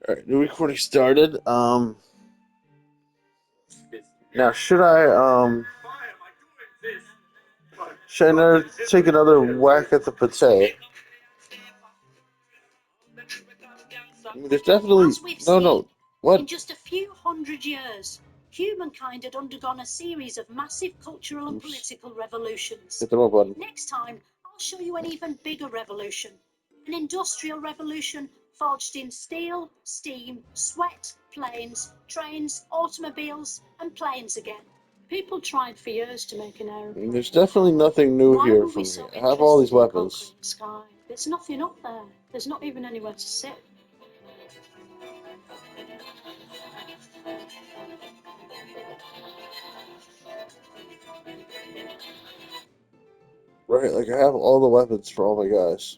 Alright, new recording started. Now should I another, take another whack at the pate? I mean, there's definitely no. What? In just a few hundred years, humankind had undergone a series of massive cultural and political revolutions. Hit the wrong button. Next time, I'll show you an even bigger revolution. An industrial revolution forged in steel, steam, sweat, planes, trains, automobiles, and planes again. People tried for years to make an aeroplane. There's definitely nothing new Why here were for we me. so I have all these interested in weapons. conquering the sky? There's nothing up there. There's not even anywhere to sit. Right, like I have all the weapons for all my guys.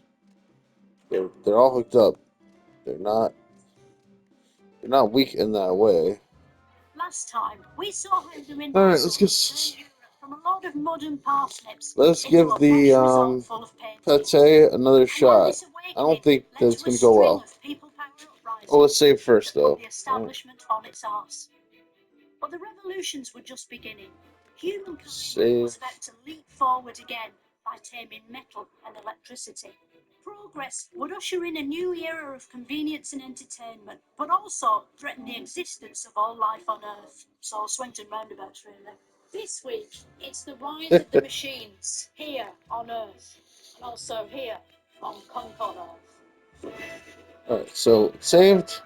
They're all hooked up. They're not weak in that way. Last time, we saw how the wind All right, let's get. from a load of mud and parsnips Let's into give a the fresh result full of paint. pate another And shot. this I don't awakening think led that's to a gonna go string well. of people-powered uprisings Oh, let's save first that put though. the establishment on its arse. But the revolutions were just beginning. Humankind was about to leap forward again by taming metal and electricity. Progress would usher in a new era of convenience and entertainment, but also threaten the existence of all life on Earth. So swings and roundabouts, really. This week, it's the rise of the machines here on Earth, and also here on Concord Earth. Alright, so it's saved.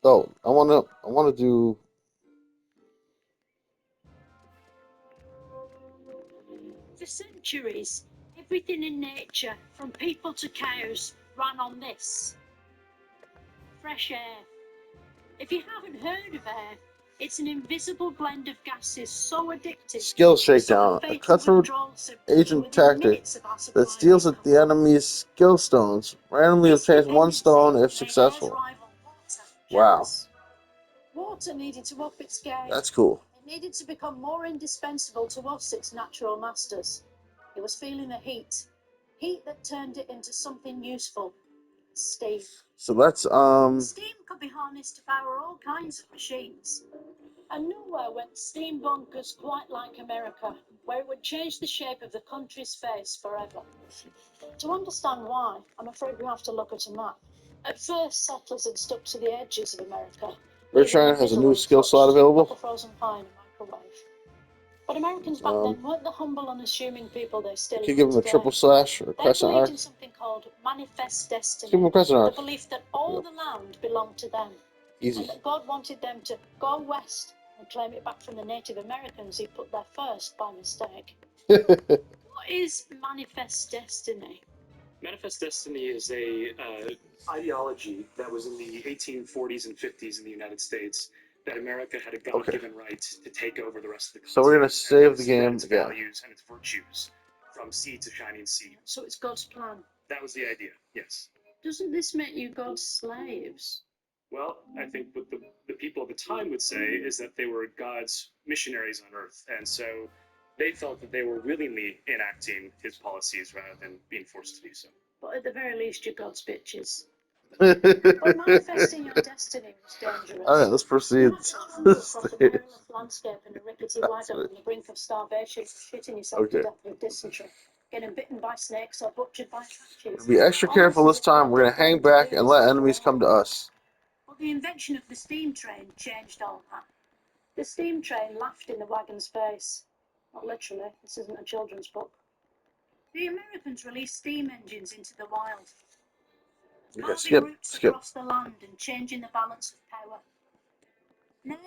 Oh, I wanna do. For centuries, everything in nature, from people to cows, ran on this. Fresh air. If you haven't heard of air, it's an invisible blend of gases so addictive. Skill shakedown. A cutthroat agent tactic that steals at the enemy's skill stones. Randomly obtains one stone if successful. Wow. Water needed to up its game. That's cool. It needed to become more indispensable to us, its natural masters. It was feeling the heat that turned it into something useful. Steam. So let's Steam could be harnessed to power all kinds of machines. And nowhere went steam bunkers quite like America, where it would change the shape of the country's face forever. To understand why, I'm afraid we have to look at a map. At first, settlers had stuck to the edges of America. Bertrand has a new skill slot available. Frozen pie in a microwave. But Americans back then weren't the humble, unassuming people they still are. Can you give him a triple slash or a crescent arc? They believed in something called manifest destiny. Give him a crescent arc. The belief that all the land belonged to them. Easy. And that God wanted them to go west and claim it back from the Native Americans he put there first by mistake. What is manifest destiny? Manifest destiny is a ideology that was in the 1840s and 50s in the United States, that America had a God-given right to take over the rest of the country. So we're gonna save the game its again. Values and its virtues from sea to shining sea. So it's God's plan. That was the idea. Yes. Doesn't this make you God's slaves? Well, I think what the people of the time would say is that they were God's missionaries on earth, and so they felt that they were willingly enacting his policies rather than being forced to do so. But at the very least, you're God's bitches. But manifesting your destiny was dangerous. Alright, let's proceed. Across a perilous landscape in a rickety wagon on the brink of starvation, shitting yourself to death with dysentery, getting bitten by snakes or butchered by trenches. Be extra careful this time. We're gonna hang back and let enemies come to us. But the invention of the steam train changed all that. The steam train laughed in the wagon's face. Not literally, this isn't a children's book. The Americans released steam engines into the wild. Okay, skip. Across the land and changing the balance of power. Now,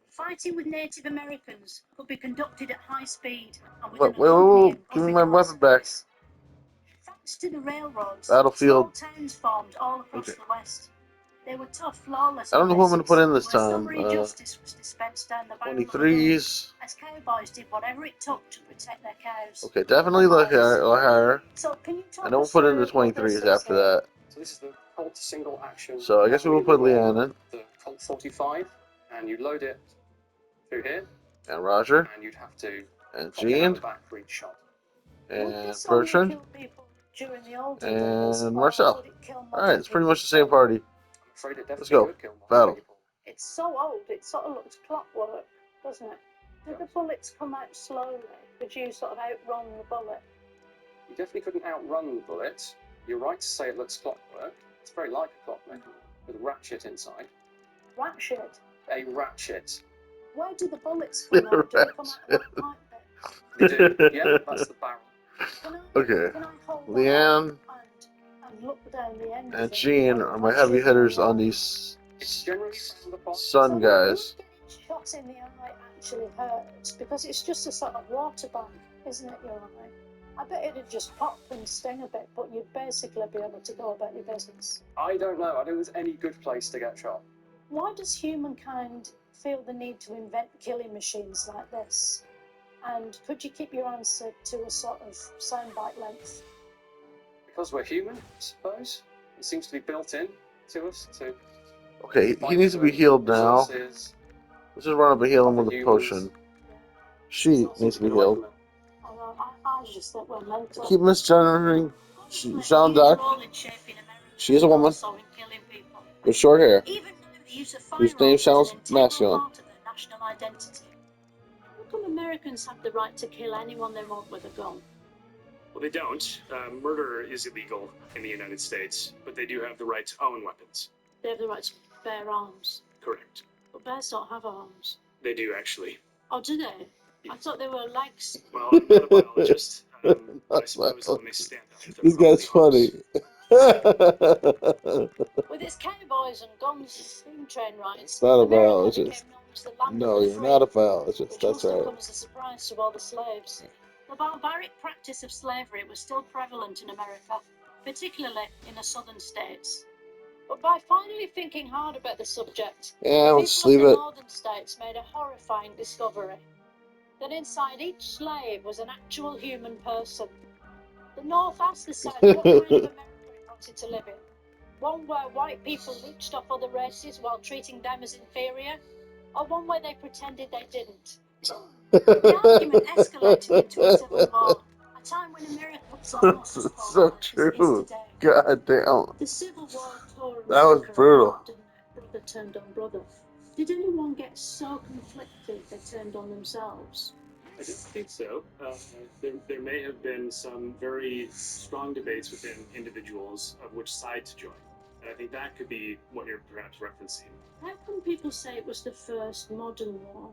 fighting with Native Americans could be conducted at high speed and with Wait, give me my weapon back. Thanks to the railroads, Battlefield. small towns formed all across the West. They were tough, lawless. I don't know what I'm gonna put in this time. Justice was dispensed down the 23s. as cowboys did whatever it took to protect their cows. Okay, definitely look higher. So can you talk And then we'll put in the 23s after that. So this is the Colt single action. So I guess we will put Leanne in. The Colt 45, and you load it through here. And Roger. And you'd have to and Jeanne. back for each shot. And Bertrand. during the older And days, or Marcel. would it kill modern Alright, it's pretty people much the same party. I'm afraid it Let's definitely go. would kill more Battle. people. It's so old, it sort of looks clockwork, doesn't it? Do the bullets come out slowly? Could you sort of outrun the bullet? You definitely couldn't outrun the bullet. You're right to say it looks clockwork. It's very like a clockwork, with a ratchet inside. Ratchet? A ratchet. Where do the bullets come out? Do they come out of that pipe bit? They do. Yeah, that's the barrel. Okay. Can I hold Leanne and look down the end and of it? Jeanne are my heavy hitters on these It's generally frowned upon. sun guys. Getting shot in the eye actually hurts because it's just a sort of water bank, isn't it, your eye? I bet it'd just pop and sting a bit, but you'd basically be able to go about your business. I don't know. I don't think there's any good place to get shot. Why does humankind feel the need to invent killing machines like this? And could you keep your answer to a sort of soundbite length? Because we're human, I suppose. It seems to be built in to us to. Okay, he needs to be healed now. Let's just run up and heal him with a potion. She needs to be healed. I just think we're mental. Keep misgendering Jeanne d'Arc. She is a woman with short hair, whose name sounds masculine. How come Americans have the right to kill anyone they want with a gun? Well, they don't. Murder is illegal in the United States, but they do have the right to own weapons. They have the right to bear arms. Correct. But bears don't have arms. They do, actually. Oh, do they? I thought they were legs. Well, I'm not a biologist. I suppose when they stand up, This guy's funny. With its cowboys and guns, steam train rides. Not a America biologist. became known as the land No, of the you're free, not a biologist. which That's must have right. come as a surprise to all the slaves. The barbaric practice of slavery was still prevalent in America, particularly in the southern states. But by finally thinking hard about the subject, Yeah, the let's people leave of the it. northern states made a horrifying discovery. That inside each slave was an actual human person. The North asked the South what kind of America it wanted to live in. One where white people leached off other races while treating them as inferior, or one where they pretended they didn't. The argument escalated into a civil war, a time when America was almost as So polarized as it is true. today. God damn. The Civil War tore That was America brutal. apart, didn't it? Brother turned on brother. Did anyone get so conflicted they turned on themselves? I don't think so. There may have been some very strong debates within individuals of which side to join. And I think that could be what you're perhaps referencing. How come people say it was the first modern war,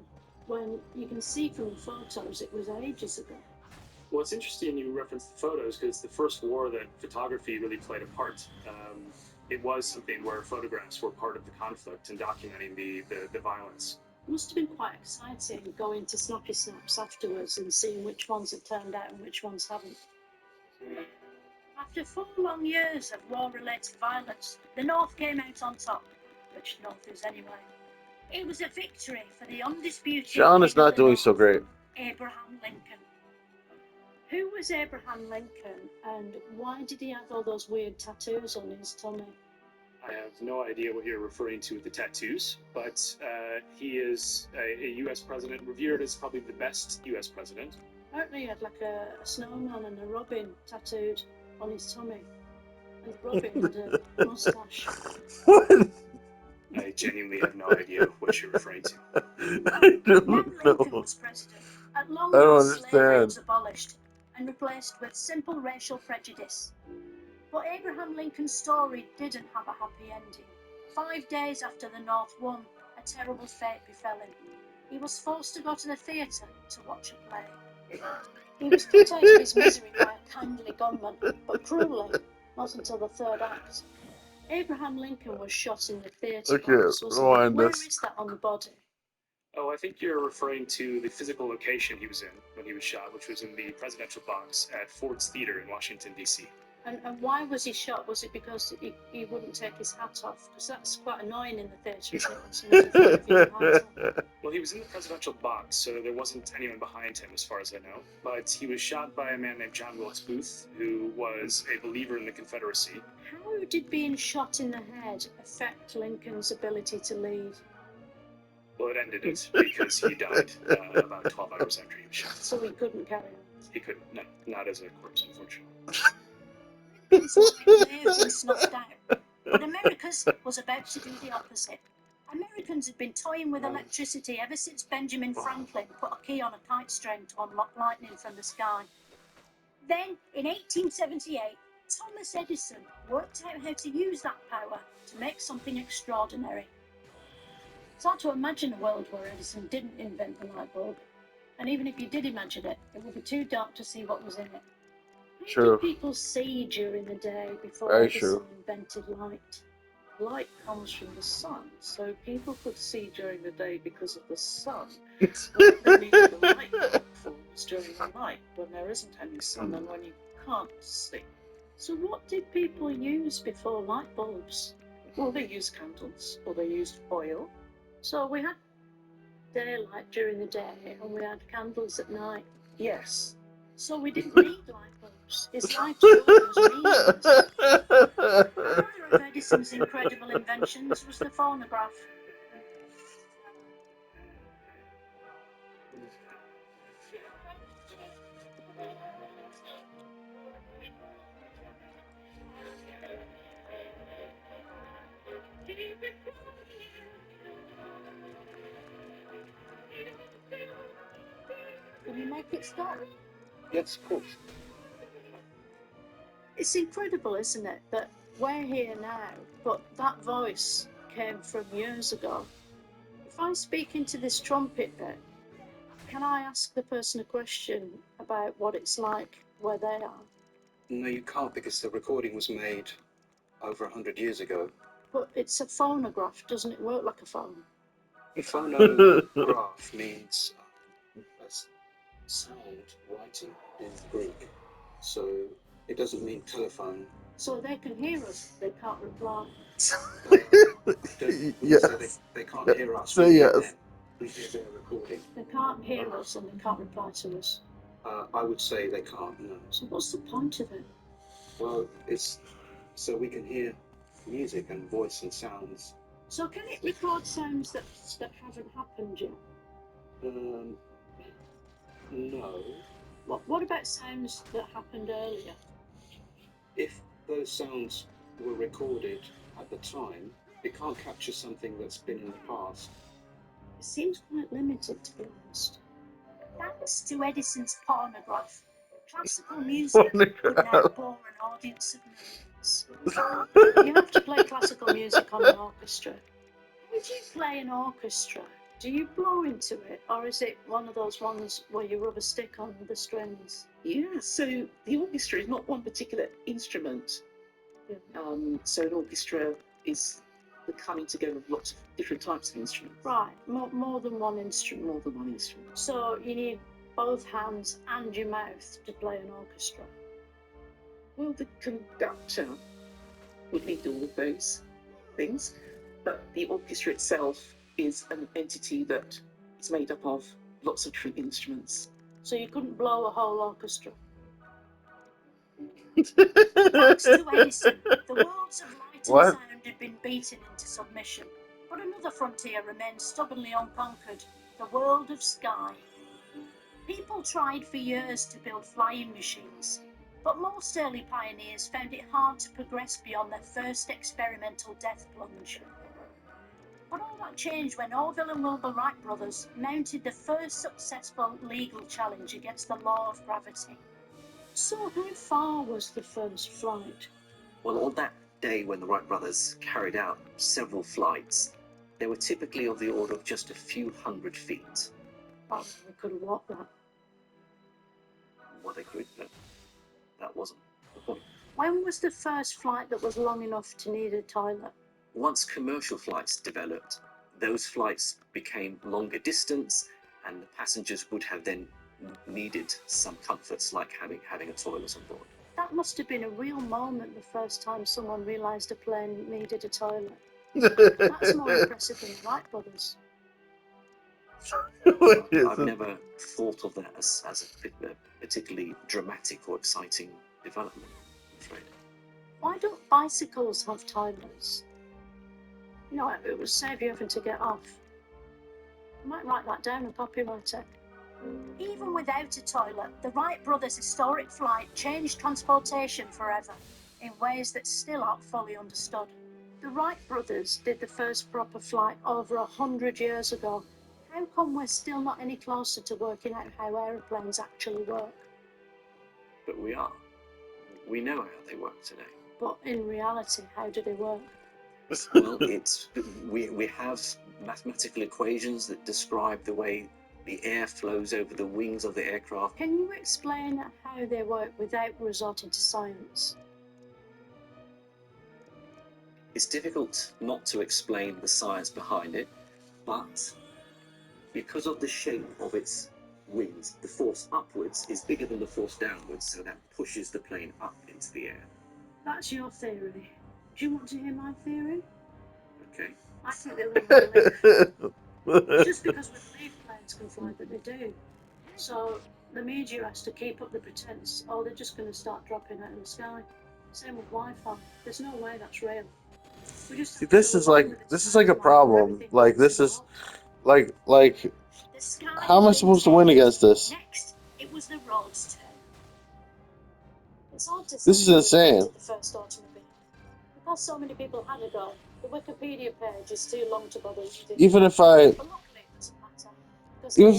when you can see from the photos it was ages ago? Well, it's interesting you reference the photos because it's the first war that photography really played a part. It was something where photographs were part of the conflict and documenting the violence. It must have been quite exciting going to snappy snaps afterwards and seeing which ones have turned out and which ones haven't. After 4 long years of war-related violence, the North came out on top, which North is anyway. It was a victory for the undisputed John is king of not the doing North, so great. Abraham Lincoln. Who was Abraham Lincoln, and why did he have all those weird tattoos on his tummy? I have no idea what you're referring to with the tattoos, but he is a U.S. president, revered as probably the best U.S. president. Apparently he had like a snowman and a robin tattooed on his tummy. And Robin had a moustache. What? I genuinely have no idea what you're referring to. I don't Lincoln know. was president. At long I don't last, slavery understand. was abolished and replaced with simple racial prejudice. But Abraham Lincoln's story didn't have a happy ending. 5 days after the North won, a terrible fate befell him. He was forced to go to the theatre to watch a play. He was put out of his misery by a kindly gunman, but cruelly, not until the third act. Abraham Lincoln was shot in the theatre Okay, box, wasn't he? rewind Where this. is that on the body? Oh, I think you're referring to the physical location he was in when he was shot, which was in the presidential box at Ford's Theater in Washington, D.C. And why was he shot? Was it because he wouldn't take his hat off? Because that's quite annoying in the theatre, isn't it? Well, he was in the presidential box, so there wasn't anyone behind him, as far as I know. But he was shot by a man named John Wilkes Booth, who was a believer in the Confederacy. How did being shot in the head affect Lincoln's ability to lead? Well, it ended it because he died about 12 hours after he was shot. So he couldn't carry on? He couldn't, no, not as a corpse, unfortunately. Britain's light may have been snuffed out, but America's was about to do the opposite. Americans had been toying with electricity ever since Benjamin Franklin put a key on a kite string to unlock lightning from the sky. Then, in 1878, Thomas Edison worked out how to use that power to make something extraordinary. It's hard to imagine a world where Edison didn't invent the light bulb. And even if you did imagine it, it would be too dark to see what was in it. How True. did people see during the day before Very Edison true. invented light? Light comes from the sun, so people could see during the day because of the sun. What they needed the light bulb for was during the night, when there isn't any sun and when you can't see. So what did people use before light bulbs? Well, they used candles, or they used oil. So we had daylight during the day and we had candles at night. Yes. So we didn't need light bulbs. His life story was meaningless. Another of Edison's incredible inventions was the phonograph. Can you make it stop? Yes, of course. It's incredible, isn't it, that we're here now, but that voice came from years ago. If I speak into this trumpet bit, can I ask the person a question about what it's like where they are? No, you can't, because the recording was made over 100 years ago. But it's a phonograph, doesn't it work like a phone? Phonograph means sound writing in Greek, so it doesn't mean telephone. So they can hear us, they can't reply. Yes. They can't hear us. Say yes. We hear their recording. They can't hear us and they can't reply to us. I would say they can't, no. So what's the point of it? Well, it's so we can hear music and voice and sounds. So can it record sounds that haven't happened yet? No. What about sounds that happened earlier? If those sounds were recorded at the time, it can't capture something that's been in the past. It seems quite limited, to be honest. Thanks to Edison's phonograph, classical music would now bore an audience of millions. You have to play classical music on an orchestra. How do you play an orchestra? Do you blow into it, or is it one of those ones where you rub a stick on the strings? Yeah, so the orchestra is not one particular instrument. Yeah. So an orchestra is the coming together of lots of different types of instruments. Right, more than one instrument. More than one instrument. So you need both hands and your mouth to play an orchestra. Well, the conductor would need all of those things, but the orchestra itself is an entity that is made up of lots of different instruments. So you couldn't blow a whole orchestra. Thanks to Edison, the worlds of light and sound had been beaten into submission. But another frontier remained stubbornly unconquered, the world of sky. People tried for years to build flying machines, but most early pioneers found it hard to progress beyond their first experimental death plunge. But all that changed when Orville and Wilbur Wright brothers mounted the first successful legal challenge against the law of gravity. So how far was the first flight? Well, on that day when the Wright brothers carried out several flights, they were typically of the order of just a few hundred feet. Oh, we could have walked that. Well, they could, but that wasn't the point. When was the first flight that was long enough to need a toilet? Once commercial flights developed, those flights became longer distance, and the passengers would have then needed some comforts like having a toilet on board. That must have been a real moment the first time someone realised a plane needed a toilet. That's more impressive than the Wright brothers. I've never thought of that as a particularly dramatic or exciting development, I'm afraid. Why don't bicycles have toilets? You know, it would save you having to get off. I might write that down and copyright it. Even without a toilet, the Wright brothers' historic flight changed transportation forever. in ways that still aren't fully understood. The Wright brothers did the first proper flight over 100 years ago. How come we're still not any closer to working out how aeroplanes actually work? But we are. We know how they work today. But in reality, how do they work? Well, we have mathematical equations that describe the way the air flows over the wings of the aircraft. Can you explain how they work without resorting to science? It's difficult not to explain the science behind it, but because of the shape of its wings, the force upwards is bigger than the force downwards, so that pushes the plane up into the air. That's your theory. Do you want to hear my theory? Okay. I think they run on leaf. Just because we believe planes can fly, that they do. So the media has to keep up the pretense, or they're just going to start dropping out in the sky. Same with Wi-Fi. There's no way that's real. We just See, this is like a problem. Like this is like how am I supposed to win against this? Next, it was the road's turn. It's hard to This is insane. The first automobile. Because so many people had a go, the Wikipedia page is too long to bother reading. Even if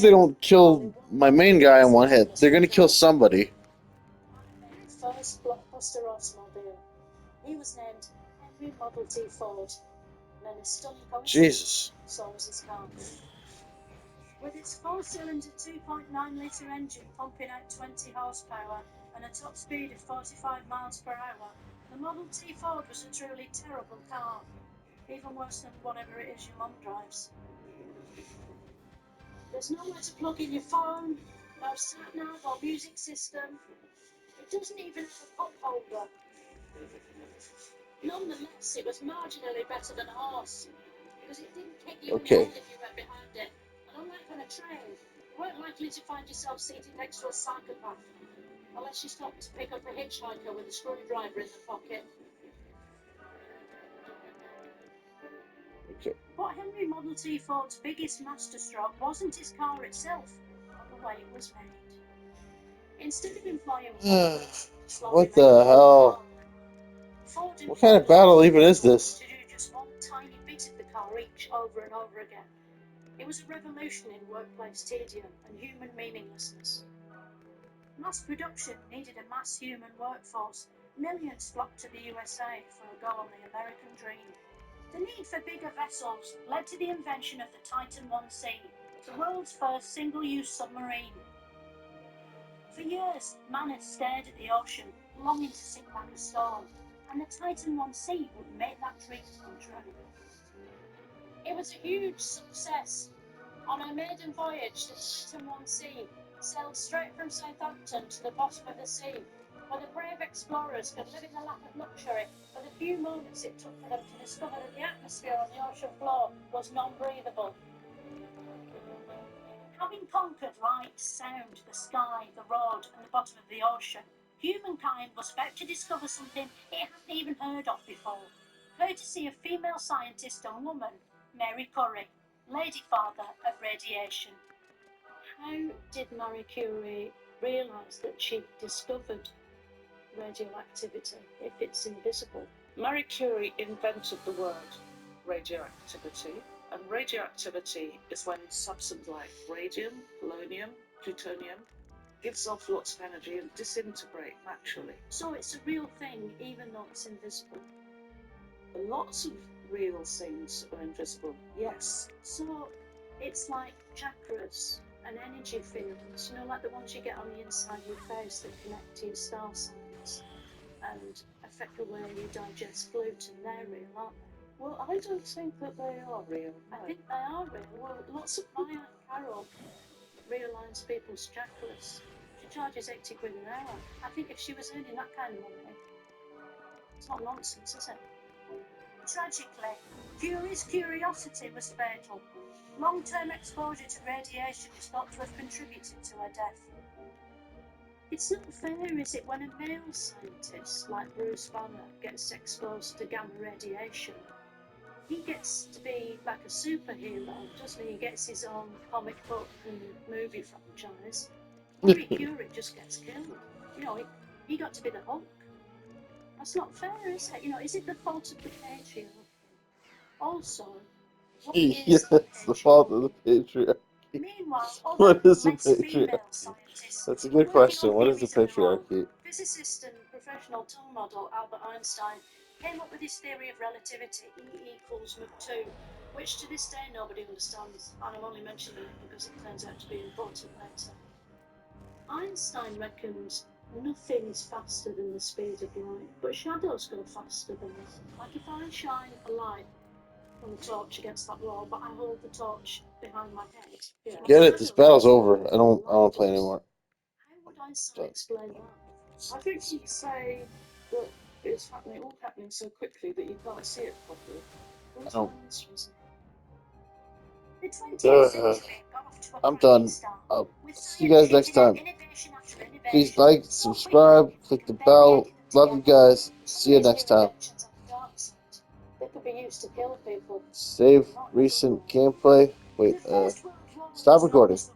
they don't kill my main guy in one hit, they're gonna kill somebody. First blockbuster automobile. He was named Henry Model T Ford. And then a stunning coincidence, Jesus. so was his car. With its four-cylinder 2.9-litre engine pumping out 20 horsepower and a top speed of 45 miles per hour, the Model T Ford was a truly terrible car. Even worse than whatever it is your mum drives. There's nowhere to plug in your phone, no sat-nav or music system. It doesn't even have a cup holder. Nonetheless, it was marginally better than a horse, because it didn't kick you in the head if you went behind it. And unlike on a train, you weren't likely to find yourself seated next to a psychopath, unless you stopped to pick up a hitchhiker with a screwdriver in the pocket. Okay. But Henry Model T Ford's biggest masterstroke wasn't his car itself, but the way it was made. Instead of employing what the hell? What kind of battle even is this? To do just one tiny bit of the car each over and over again. It was a revolution in workplace tedium and human meaninglessness. Mass production needed a mass human workforce. Millions flocked to the USA for a go on the American dream. The need for bigger vessels led to the invention of the Titan 1C, the world's first single-use submarine. For years, man had stared at the ocean, longing to sink like a stone, and the Titan 1C would make that dream come true. It was a huge success. On her maiden voyage, the Titan 1C sailed straight from Southampton to the bottom of the sea, where the brave explorers could live in the lap of luxury for the few moments it took for them to discover that the atmosphere on the ocean floor was non-breathable. Having conquered light, sound, the sky, the road, and the bottom of the ocean, humankind was about to discover something it hadn't even heard of before, courtesy of female scientist and woman, Mary Curie, Lady Father of Radiation. How did Marie Curie realise that she'd discovered radioactivity if it's invisible? Marie Curie invented the word radioactivity, and radioactivity is when substances like radium, polonium, plutonium gives off lots of energy and disintegrate naturally. So it's a real thing, even though it's invisible. Lots of real things are invisible, yes. So it's like chakras and energy fields, like the ones you get on the inside of your face that connect to your star signs and affect the way you digest gluten. They're real, aren't they? Well, I don't think that they are real. I think they are real. Well, lots of my Aunt Carol realigns people's chakras. She charges 80 quid an hour. I think if she was earning that kind of money, it's not nonsense, is it? Tragically, Curie's curiosity was fatal. Long-term exposure to radiation is thought to have contributed to her death. It's not fair, is it, when a male scientist like Bruce Banner gets exposed to gamma radiation? He gets to be like a superhero, doesn't he? He gets his own comic book and movie franchise. Marie Curie just gets killed. He got to be the Hulk. I That's not fair, is it? You know, is it the fault of the patriarchy? Also, what Yes, is the fault of the patriarchy. Meanwhile, What other, is the less female patriarchy? scientists That's a are good working question. on What is the theories of their own. patriarchy? Physicist and professional tool model Albert Einstein came up with his theory of relativity, E equals mc2, which to this day nobody understands, and I'm only mentioning it because it turns out to be important later. Einstein reckoned nothing's faster than the speed of light, but shadows go faster than us. Like if I shine a light from the torch against that wall, but I hold the torch behind my head. Yeah. Get it? This battle's over. I don't want to play anymore. How would Einstein explain that? I think he'd say that it's happening, all happening so quickly that you can't see it properly. What's I don't- my answer, is it? The 20th century got off to a I'm cracking done. start, I'll with see you guys next time. innovation after innovation. Please like, subscribe, click the bell. Love you guys. See you next time. They could be used to kill people. Save recent gameplay. Wait, stop recording.